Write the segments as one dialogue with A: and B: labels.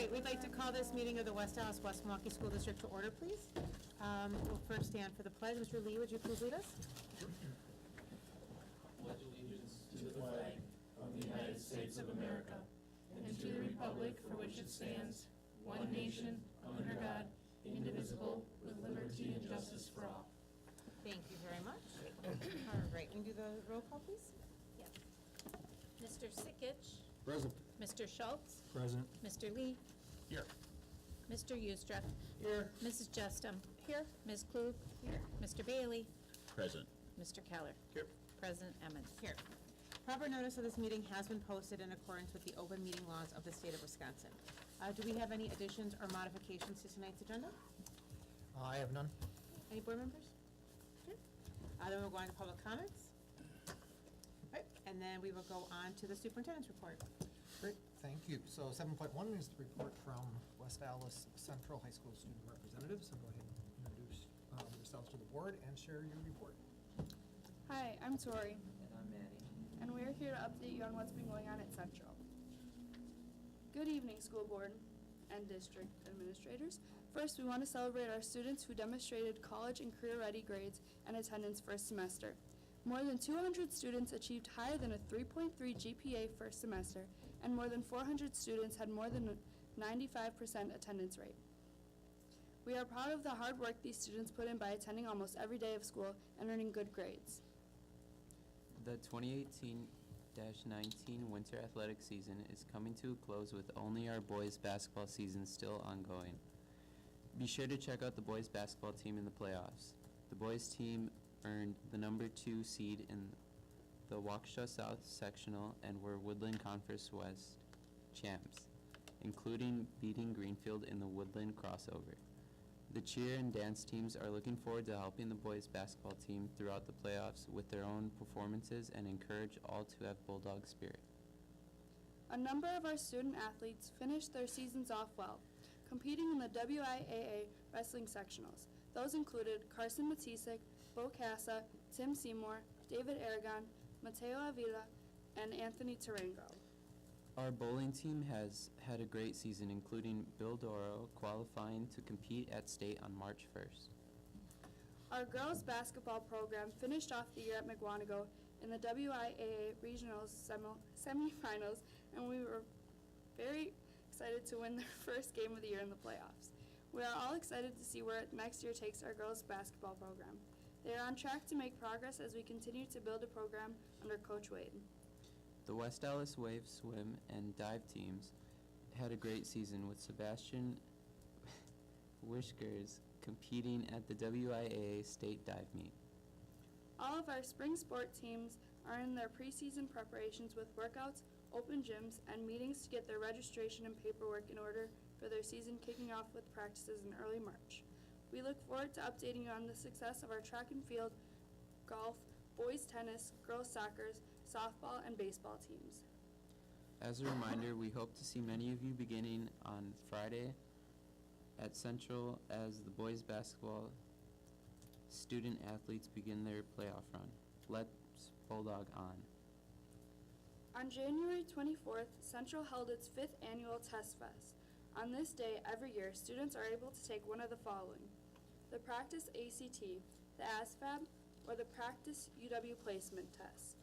A: right, we'd like to call this meeting of the West Allis-West Milwaukee School District to order, please. We'll first stand for the pledge. Mr. Lee, would you please lead us?
B: Pledge allegiance to the flag of the United States of America and to the republic for which it stands, one nation, under God, indivisible, with liberty and justice for all.
A: Thank you very much. All right, can you do the roll call, please?
C: Yes. Mr. Sikich.
D: Present.
C: Mr. Schultz.
D: Present.
C: Mr. Lee.
D: Here.
C: Mr. Ustra.
D: Here.
C: Mrs. Justum. Here. Ms. Klug. Here. Mr. Bailey.
D: Present.
C: Mr. Keller.
D: Here.
C: President Emmons.
A: Here. Proper notice of this meeting has been posted in accordance with the open meeting laws of the state of Wisconsin. Do we have any additions or modifications to tonight's agenda?
E: I have none.
A: Any board members? Okay. Then we'll go on to public comments. All right, and then we will go on to the superintendent's report.
E: Great, thank you. So 7.1 is the report from West Allis Central High School student representatives. So go ahead and introduce yourselves to the board and share your report.
F: Hi, I'm Tori,
B: And I'm Maddie.
F: and we're here to update you on what's been going on at Central. Good evening, school board and district administrators. First, we want to celebrate our students who demonstrated college and career-ready grades and attendance first semester. More than 200 students achieved higher than a 3.3 GPA first semester, and more than 400 students had more than a 95% attendance rate. We are proud of the hard work these students put in by attending almost every day of school and earning good grades.
G: The 2018-19 winter athletic season is coming to a close with only our boys basketball season still ongoing. Be sure to check out the boys basketball team in the playoffs. The boys team earned the number 2 seed in the Waukesha South Sectional and were Woodland Conference West champs, including beating Greenfield in the Woodland crossover. The cheer and dance teams are looking forward to helping the boys basketball team throughout the playoffs with their own performances and encourage all to have Bulldog spirit.
F: A number of our student athletes finished their seasons off well, competing in the WIAA wrestling sectionals. Those included Carson Matisik, Bo Casa, Tim Seymour, David Aragon, Mateo Avila, and Anthony Tarango.
G: Our bowling team has had a great season, including Bill Doro qualifying to compete at state on March 1st.
F: Our girls basketball program finished off the year at McWanago in the WIAA regionals semifinals, and we were very excited to win their first game of the year in the playoffs. We are all excited to see where next year takes our girls basketball program. They are on track to make progress as we continue to build a program under Coach Wade.
G: The West Allis Wave swim and dive teams had a great season with Sebastian Wishkers competing at the WIAA state dive meet.
F: All of our spring sport teams are in their preseason preparations with workouts, open gyms, and meetings to get their registration and paperwork in order for their season, kicking off with practices in early March. We look forward to updating you on the success of our track and field, golf, boys tennis, girls soccer, softball, and baseball teams.
G: As a reminder, we hope to see many of you beginning on Friday at Central as the boys basketball student athletes begin their playoff run. Let's Bulldog on.
F: On January 24th, Central held its 5th annual Test Fest. On this day every year, students are able to take one of the following: the Practice ACT, the ASVAB, or the Practice UW Placement Test,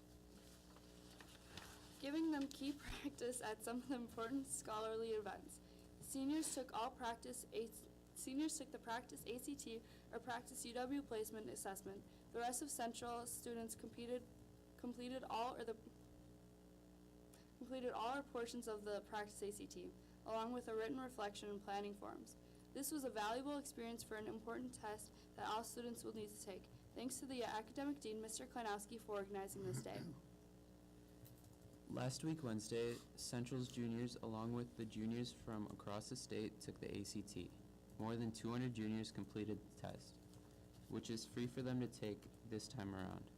F: giving them key practice at some of the important scholarly events. Seniors took the Practice ACT or Practice UW Placement Assessment. The rest of Central students completed all or portions of the Practice ACT, along with a written reflection and planning forms. This was a valuable experience for an important test that all students will need to take. Thanks to the Academic Dean, Mr. Klinowski, for organizing this day.
G: Last week, Wednesday, Central's juniors, along with the juniors from across the state, took the ACT. More than 200 juniors completed the test, which is free for them to take this time around.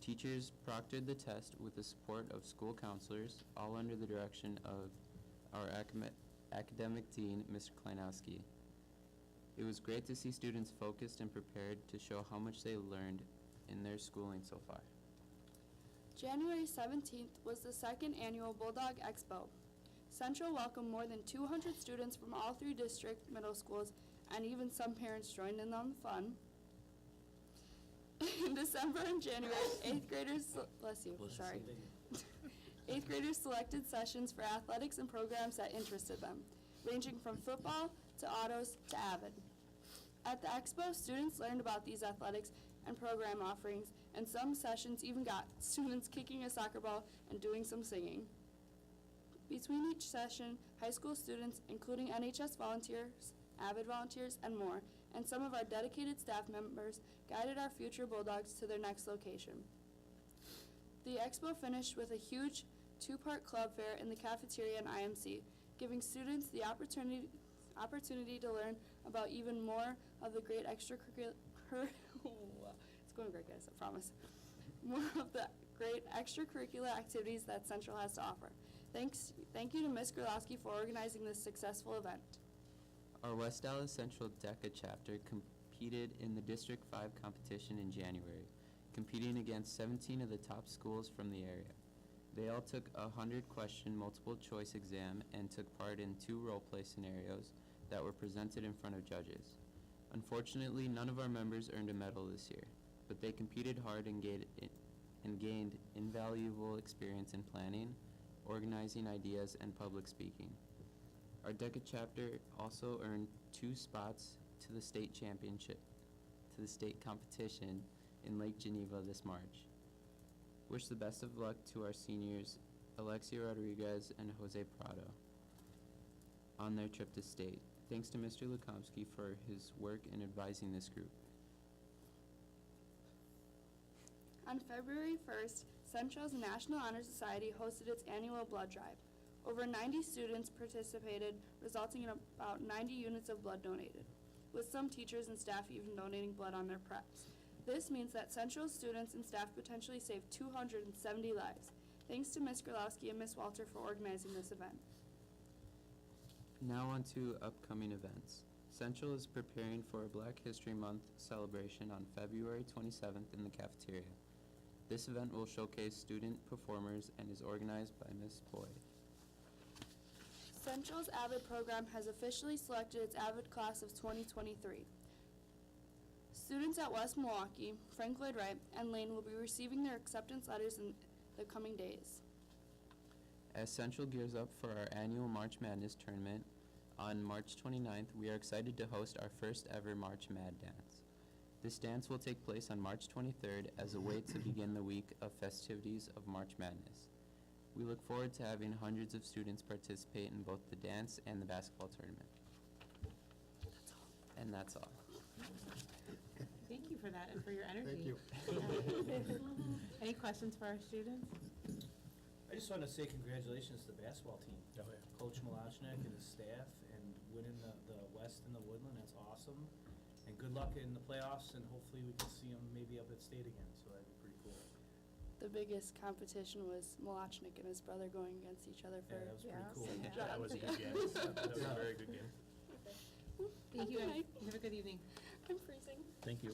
G: Teachers proctored the test with the support of school counselors, all under the direction of our academic dean, Mr. Klinowski. It was great to see students focused and prepared to show how much they learned in their schooling so far.
F: January 17th was the 2nd annual Bulldog Expo. Central welcomed more than 200 students from all 3 district middle schools, and even some parents joined in on the fun. In December and January, 8th graders, bless you, sorry. 8th graders selected sessions for athletics and programs that interested them, ranging from football to autos to avid. At the expo, students learned about these athletics and program offerings, and some sessions even got students kicking a soccer ball and doing some singing. Between each session, high school students, including NHS volunteers, avid volunteers, and more, and some of our dedicated staff members guided our future Bulldogs to their next location. The expo finished with a huge 2-part club fair in the cafeteria and IMC, giving students the opportunity to learn about even more of the great extracurricular it's going great, guys, I promise. More of the great extracurricular activities that Central has to offer. Thank you to Ms. Gralowski for organizing this successful event.
G: Our West Allis Central DECA chapter competed in the District 5 competition in January, competing against 17 of the top schools from the area. They all took a 100-question multiple-choice exam and took part in 2 role-play scenarios that were presented in front of judges. Unfortunately, none of our members earned a medal this year, but they competed hard and gained invaluable experience in planning, organizing ideas, and public speaking. Our DECA chapter also earned 2 spots to the state competition in Lake Geneva this March. Wish the best of luck to our seniors, Alexia Rodriguez and Jose Prado, on their trip to state. Thanks to Mr. Lukomsky for his work in advising this group.
F: On February 1st, Central's National Honor Society hosted its annual blood drive. Over 90 students participated, resulting in about 90 units of blood donated, with some teachers and staff even donating blood on their preps. This means that Central students and staff potentially saved 270 lives. Thanks to Ms. Gralowski and Ms. Walter for organizing this event.
G: Now on to upcoming events. Central is preparing for a Black History Month celebration on February 27th in the cafeteria. This event will showcase student performers and is organized by Ms. Boyd.
F: Central's AVID program has officially selected its AVID class of 2023. Students at West Milwaukee, Frank Lloyd Wright, and Lane will be receiving their acceptance letters in the coming days.
G: As Central gears up for our annual March Madness tournament on March 29th, we are excited to host our first ever March Mad Dance. This dance will take place on March 23rd as a way to begin the week of festivities of March Madness. We look forward to having hundreds of students participate in both the dance and the basketball tournament. And that's all.
A: Thank you for that and for your energy.
E: Thank you.
A: Any questions for our students?
D: I just want to say congratulations to the basketball team.
B: Oh, yeah.
D: Coach Malachnik and his staff, and winning the West and the Woodland, that's awesome. And good luck in the playoffs, and hopefully we can see them maybe up at state again, so that'd be pretty cool.
F: The biggest competition was Malachnik and his brother going against each other for
D: Yeah, that was pretty cool.
F: some
B: Yeah, that was a good game. That was a very good game.
A: Thank you,
F: Okay.
A: guys. Have a good evening.
F: I'm freezing.
B: Thank you.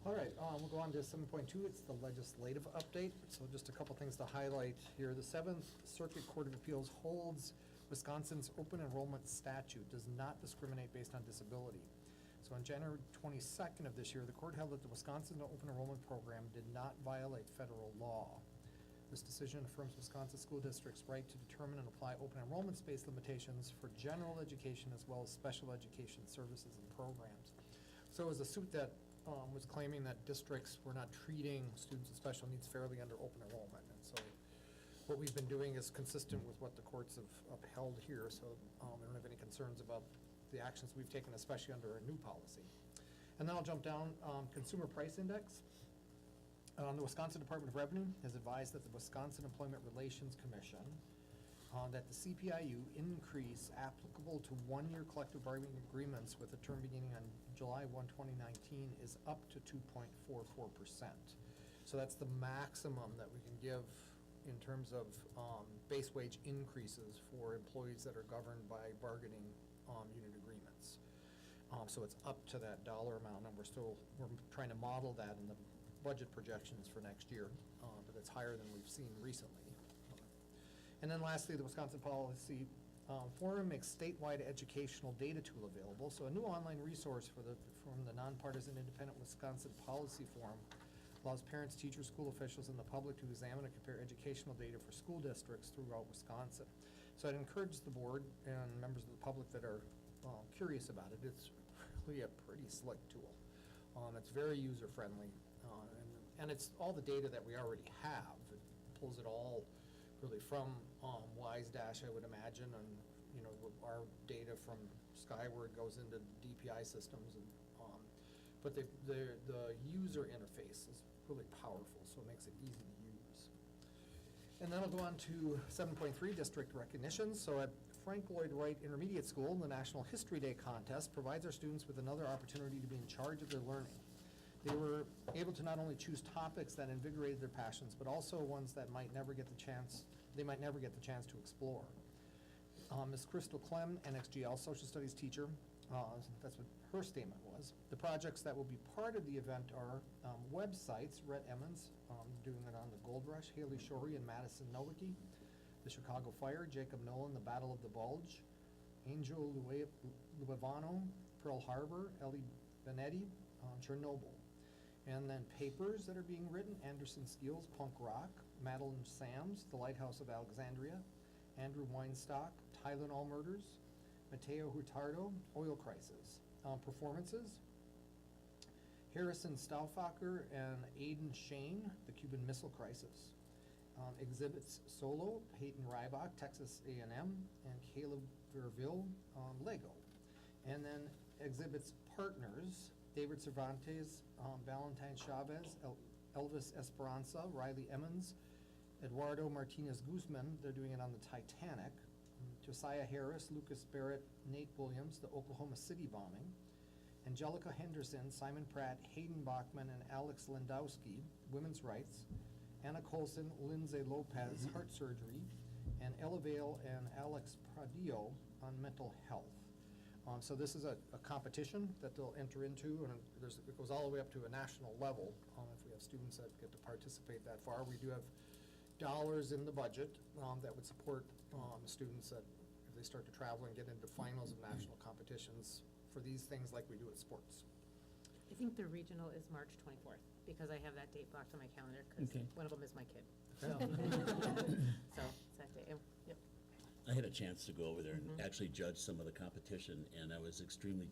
E: All right, we'll go on to 7.2. It's the legislative update. So just a couple things to highlight here. The 7th Circuit Court of Appeals holds Wisconsin's open enrollment statute does not discriminate based on disability. So on January 22nd of this year, the court held that the Wisconsin Open Enrollment Program did not violate federal law. This decision affirms Wisconsin school districts' right to determine and apply open enrollment space limitations for general education as well as special education services and programs. So it was a suit that was claiming that districts were not treating students with special needs fairly under open enrollment. And so what we've been doing is consistent with what the courts have upheld here, so I don't have any concerns about the actions we've taken, especially under a new policy. And then I'll jump down, Consumer Price Index. The Wisconsin Department of Revenue has advised that the Wisconsin Employment Relations Commission that the CPIU increase applicable to one-year collective bargaining agreements with a term beginning on July 1, 2019 is up to 2.44%. So that's the maximum that we can give in terms of base wage increases for employees that are governed by bargaining unit agreements. So it's up to that dollar amount, and we're trying to model that in the budget projections for next year, but it's higher than we've seen recently. And then lastly, the Wisconsin Policy Forum makes statewide educational data tool available. So a new online resource from the nonpartisan independent Wisconsin Policy Forum allows parents, teachers, school officials, and the public to examine and compare educational data for school districts throughout Wisconsin. So I'd encourage the board and members of the public that are curious about it. It's really a pretty slick tool. It's very user-friendly, and it's all the data that we already have. It pulls it all really from WiseDash, I would imagine, and our data from Skyward goes into DPI systems, and but the user interface is really powerful, so it makes it easy to use. And then I'll go on to 7.3 district recognition. So at Frank Lloyd Wright Intermediate School, the National History Day contest provides our students with another opportunity to be in charge of their learning. They were able to not only choose topics that invigorated their passions, but also ones that they might never get the chance to explore. Ms. Crystal Clem, NXGL Social Studies teacher, that's what her statement was. The projects that will be part of the event are websites, Rhett Emmons, doing it on the Gold Rush, Haley Shorey and Madison Nowicki, the Chicago Fire, Jacob Nolan, the Battle of the Bulge, Angel Luevano, Pearl Harbor, Ellie Benetti, Chernobyl. And then papers that are being written, Anderson Steele's Punk Rock, Madeline Sams, The Lighthouse of Alexandria, Andrew Weinstock, Tylenol Murders, Mateo Hurtado, Oil Crisis. Performances, Harrison Stauffacher and Aidan Shane, The Cuban Missile Crisis. Exhibits solo, Peyton Rybach, Texas A&M, and Caleb Verville, Lego. And then exhibits partners, David Cervantes, Valentine Chavez, Elvis Esperanza, Riley Emmons, Eduardo Martinez Guzman, they're doing it on the Titanic, Josiah Harris, Lucas Barrett, Nate Williams, the Oklahoma City bombing, Angelica Henderson, Simon Pratt, Hayden Bachman, and Alex Landowski, women's rights, Anna Colson, Lindsay Lopez, heart surgery, and Ella Vale and Alex Pradillo on mental health. So this is a competition that they'll enter into, and it goes all the way up to a national level if we have students that get to participate that far. We do have dollars in the budget that would support students that if they start to travel and get into finals of national competitions for these things like we do at sports.
A: I think the regional is March 24th, because I have that date blocked on my calendar, because
H: Okay.
A: one of them is my kid.
E: Yeah.
A: So, it's that day. Yep.
H: I had a chance to go over there and actually judge some of the competition, and I was extremely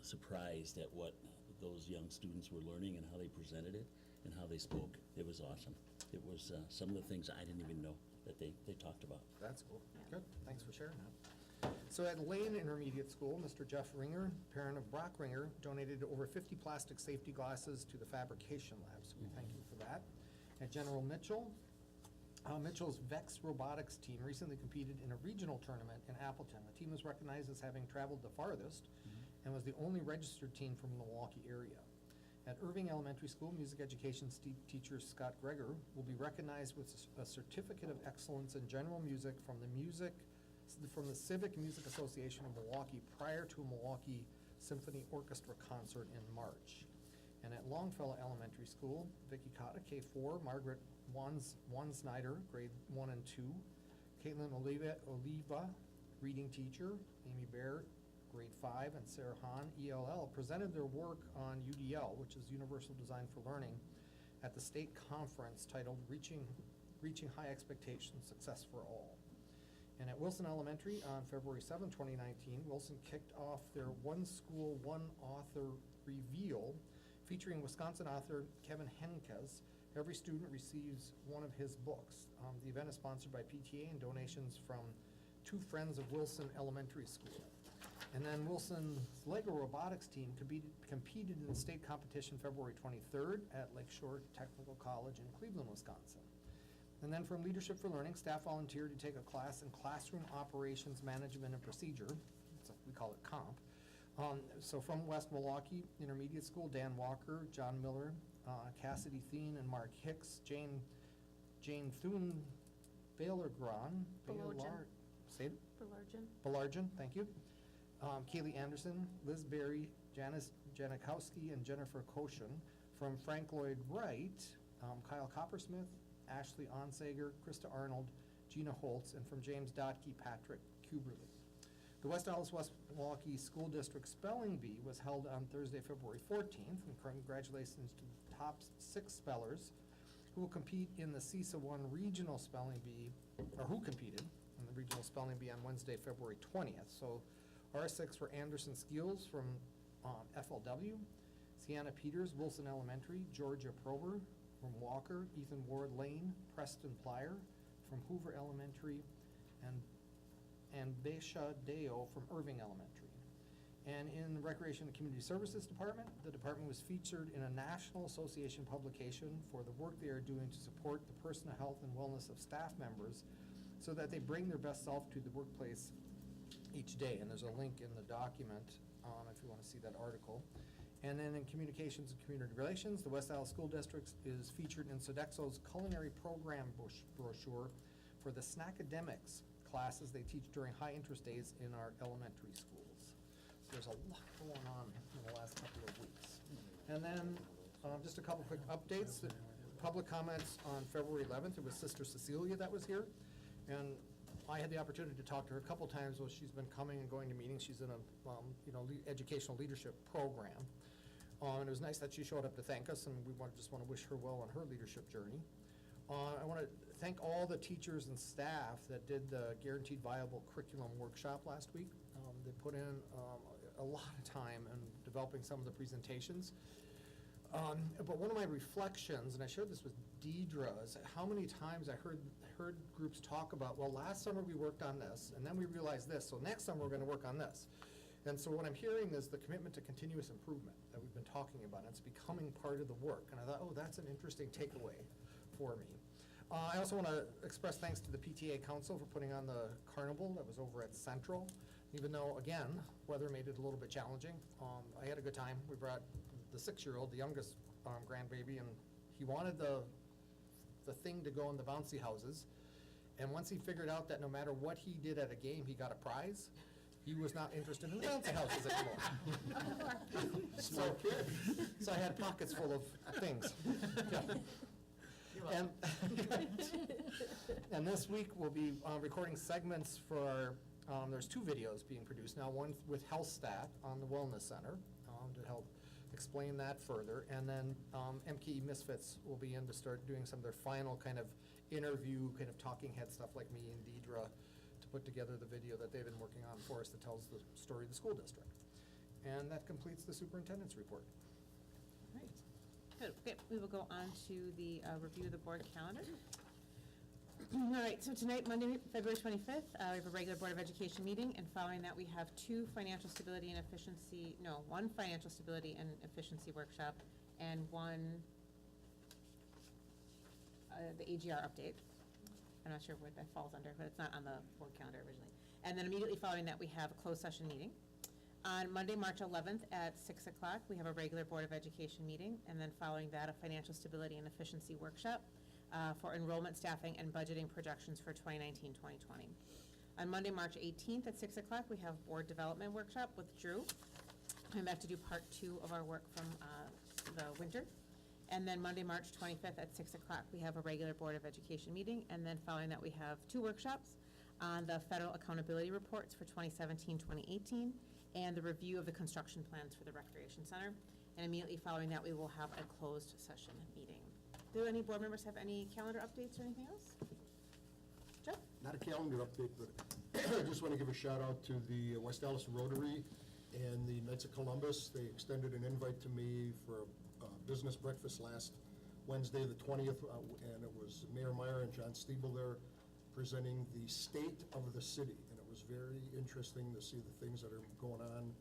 H: surprised at what those young students were learning and how they presented it and how they spoke. It was awesome. It was some of the things I didn't even know that they talked about.
E: That's cool. Good. Thanks for sharing that. So at Lane Intermediate School, Mr. Jeff Ringer, parent of Brock Ringer, donated over 50 plastic safety glasses to the fabrication lab, so we thank you for that. At General Mitchell, Mitchell's Vex Robotics team recently competed in a regional tournament in Appleton. The team was recognized as having traveled the farthest and was the only registered team from the Milwaukee area. At Irving Elementary School, music education teacher Scott Greger will be recognized with a Certificate of Excellence in General Music from the Civic Music Association of Milwaukee prior to a Milwaukee Symphony Orchestra concert in March. And at Longfellow Elementary School, Vicky Cotta, K4, Margaret Snyder, grade 1 and 2, Caitlin Oliva, reading teacher, Amy Baird, grade 5, and Sarah Hahn, ELL, presented their work on UDL, which is Universal Design for Learning, at the state conference titled Reaching High Expectations, Success for All. And at Wilson Elementary on February 7, 2019, Wilson kicked off their One School, One Author Reveal, featuring Wisconsin author Kevin Henkes. Every student receives one of his books. The event is sponsored by PTA and donations from two friends of Wilson Elementary School. And then Wilson's Lego robotics team competed in the state competition February 23rd at Lakeshore Technical College in Cleveland, Wisconsin. And then from Leadership for Learning, staff volunteered to take a class in Classroom Operations Management and Procedure. We call it COMP. So from West Milwaukee Intermediate School, Dan Walker, John Miller, Cassidy Thien, and Mark Hicks, Jane Thune, Baylor-Gron, Belargin, thank you. Kaylee Anderson, Liz Berry, Janice Janikowski, and Jennifer Koshin. From Frank Lloyd Wright, Kyle Coppersmith, Ashley Onsager, Krista Arnold, Gina Holtz, and from James Dotke, Patrick Kuberly. The West Allis-West Milwaukee School District Spelling Bee was held on Thursday, February 14th, and congratulations to the top 6 spellers who will compete in the CISA 1 Regional Spelling Bee, or who competed in the Regional Spelling Bee on Wednesday, February 20th. So our 6 were Anderson Skeels from FLW, Sienna Peters, Wilson Elementary, Georgia Prober from Walker, Ethan Ward Lane, Preston Plyer from Hoover Elementary, and Besha Deo from Irving Elementary. And in the Recreation and Community Services Department, the department was featured in a National Association publication for the work they are doing to support the personal health and wellness of staff members so that they bring their best self to the workplace each day. And there's a link in the document if you want to see that article. And then in Communications and Community Relations, the West Allis School District is featured in Sodexo's culinary program brochure for the Snackademics classes they teach during high-interest days in our elementary schools. So there's a lot going on in the last couple of weeks. And then just a couple quick updates. The public comments on February 11th, it was Sister Cecilia that was here. And I had the opportunity to talk to her a couple times while she's been coming and going to meetings. She's in a educational leadership program. And it was nice that she showed up to thank us, and we just want to wish her well on her leadership journey. I want to thank all the teachers and staff that did the Guaranteed Viable Curriculum workshop last week. They put in a lot of time in developing some of the presentations. But one of my reflections, and I shared this with Deidre, is how many times I heard groups talk about, well, last summer we worked on this, and then we realized this, so next summer we're going to work on this. And so what I'm hearing is the commitment to continuous improvement that we've been talking about. It's becoming part of the work. And I thought, oh, that's an interesting takeaway for me. I also want to express thanks to the PTA Council for putting on the carnival that was over at Central. Even though, again, weather made it a little bit challenging. I had a good time. We brought the 6-year-old, the youngest grandbaby, and he wanted the thing to go in the bouncy houses. And once he figured out that no matter what he did at a game, he got a prize, he was not interested in the bouncy houses anymore. So I had pockets full of things. Yeah. And this week we'll be recording segments for there's 2 videos being produced now, one with HealthStat on the Wellness Center to help explain that further, and then MKE Misfits will be in to start doing some of their final kind of interview, kind of talking head stuff like me and Deidre to put together the video that they've been working on for us that tells the story of the school district. And that completes the superintendent's report.
A: Right. Good. Okay, we will go on to the review of the board calendar. All right, so tonight, Monday, February 25th, we have a regular Board of Education meeting, and following that, we have one financial stability and efficiency workshop, and one, the AGR update. I'm not sure what that falls under, but it's not on the board calendar originally. And then immediately following that, we have a closed session meeting. On Monday, March 11th at 6 o'clock, we have a regular Board of Education meeting, and then following that, a financial stability and efficiency workshop for enrollment, staffing, and budgeting projections for 2019-2020. On Monday, March 18th at 6 o'clock, we have board development workshop with Drew. Coming back to do part 2 of our work from the winter. And then Monday, March 25th at 6 o'clock, we have a regular Board of Education meeting. And then following that, we have 2 workshops on the federal accountability reports for 2017-2018 and the review of the construction plans for the Recreation Center. And immediately following that, we will have a closed session meeting. Do any board members have any calendar updates or anything else? Jeff?
I: Not a calendar update, but I just want to give a shout out to the West Allis Rotary and the Knights of Columbus. They extended an invite to me for a business breakfast last Wednesday, the 20th, and it was Mayor Meyer and John Stiebel there presenting the state of the city. And it was very interesting to see the things that are going on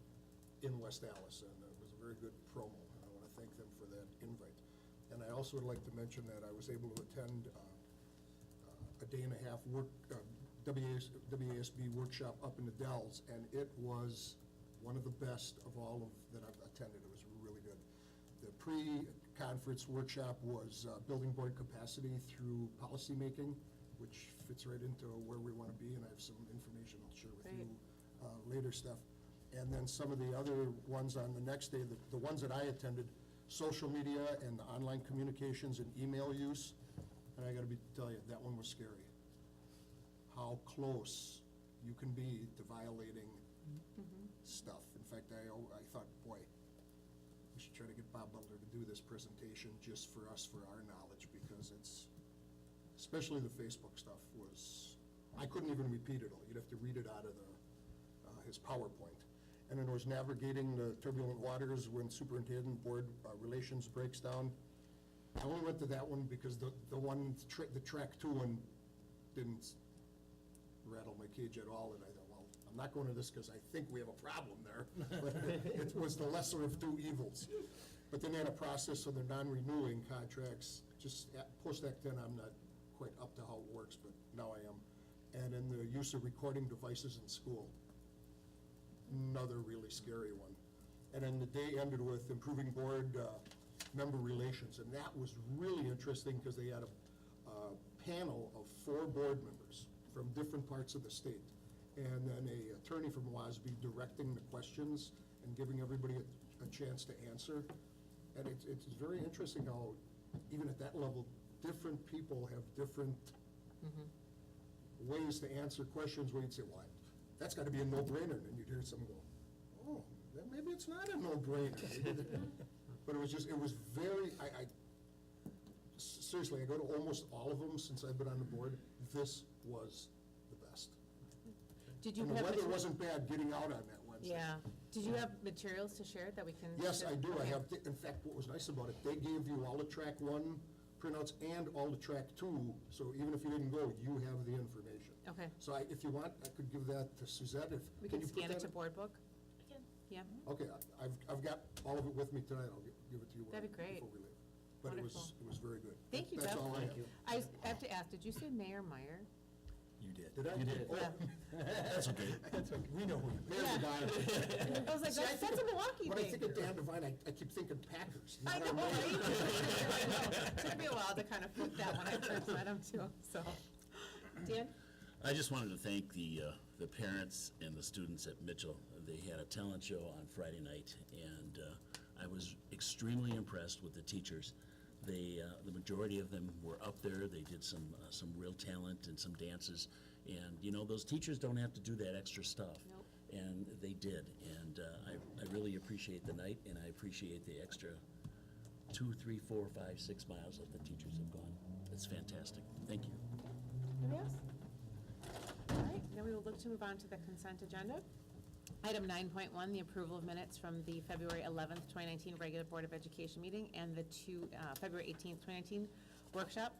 I: in West Allis, and it was a very good promo. And I want to thank them for that invite. And I also would like to mention that I was able to attend a day-and-a-half WASB workshop up in the Dells, and it was one of the best of all of that I've attended. It was really good. The pre-conference workshop was building board capacity through policymaking, which fits right into where we want to be, and I have some information I'll share with you later stuff. And then some of the other ones on the next day, the ones that I attended, social media and the online communications and email use, and I got to tell you, that one was scary. how close you can be to violating stuff. In fact, I thought, boy, we should try to get Bob Butler to do this presentation just for us, for our knowledge, because it's, especially the Facebook stuff was, I couldn't even repeat it all. You'd have to read it out of his PowerPoint. And then there was navigating the turbulent waters when superintendent board relations breaks down. I only went to that one because the track 2 one didn't rattle my cage at all, and I thought, well, I'm not going to this because I think we have a problem there. But it was the lesser of two evils. But then they had a process of the non-renewing contracts, just post-Act 10, I'm not quite up to how it works, but now I am. And then the use of recording devices in school, another really scary one. And then the day ended with improving board member relations, and that was really interesting because they had a panel of 4 board members from different parts of the state, and then an attorney from WASB directing the questions and giving everybody a chance to answer. And it's very interesting how, even at that level, different people have different ways to answer questions where you'd say, well, that's got to be a no-brainer, and you'd hear someone go, oh, then maybe it's not a no-brainer. But it was very, seriously, I go to almost all of them since I've been on the board. This was the best.
A: Did you
I: And the
A: have?
I: weather wasn't bad getting out on that Wednesday.
A: Yeah. Did you have materials to share that we can?
I: Yes, I do. I
A: Okay.
I: have, in fact, what was nice about it, they gave you all the track 1 printouts and all the track 2, so even if you didn't go, you have the information.
A: Okay.
I: So if you want, I could give that to Suzette.
A: We
I: Can
A: can
I: you put
A: scan it
I: that
A: to
I: in?
A: board book? Yeah.
I: Okay, I've got all of it with me tonight. I'll give it to you.
A: That'd be great.
I: Before we leave. But it was very good.
A: Thank you,
I: That's
A: Jeff.
I: all I have.
A: I have to ask, did you say Mayor Meyer?
H: You did.
I: Did I?
H: You did.
I: Oh,
H: That's okay.
I: That's okay. We know who you are. There's the guy.
A: I was like,
I: See, I
A: that's a Milwaukee
I: When I think
A: thing.
I: of Dan Devine, I keep thinking Packers.
A: I
I: not
A: know,
I: our
A: right?
I: Mayor.
A: I know. Took me a while to kind of flip that when I first met him too, so. Dan?
H: I just wanted to thank the parents and the students at Mitchell. They had a talent show on Friday night, and I was extremely impressed with the teachers. The majority of them were up there. They did some real talent and some dances. And, you know, those teachers don't have to do that extra stuff.
A: Nope.
H: And they did. And I really appreciate the night, and I appreciate the extra 2, 3, 4, 5, 6 miles that the teachers have gone. It's fantastic. Thank you.
A: Anybody else? All right, then we will look to move on to the consent agenda. Item 9.1, the approval of minutes from the February 11th, 2019 regular Board of Education meeting and the February 18th, 2019 workshop.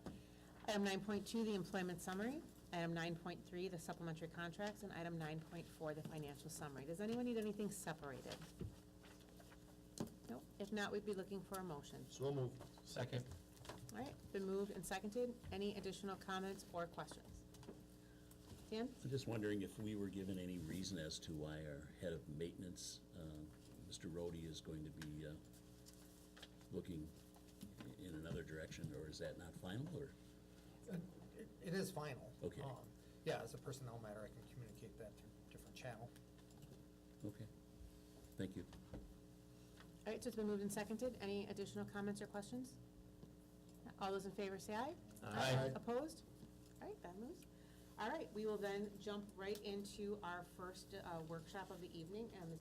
A: Item 9.2, the employment summary. Item 9.3, the supplementary contracts, and item 9.4, the financial summary. Does anyone need anything separated? Nope. If not, we'd be looking for a motion.
I: So moved.
D: Second.
A: All right, been moved and seconded. Any additional comments or questions? Dan?
H: I'm just wondering if we were given any reason as to why our head of maintenance, Mr. Rhodey, is going to be looking in another direction, or is that not final, or?
E: It is final.
H: Okay.
E: Yeah, as a personnel matter, I can communicate that through a different channel.
H: Okay, thank you.
A: All right, so it's been moved and seconded. Any additional comments or questions? All those in favor say aye.
I: Aye.
A: Opposed? All right, that moves. All right, we will then jump right into our first workshop of the evening, and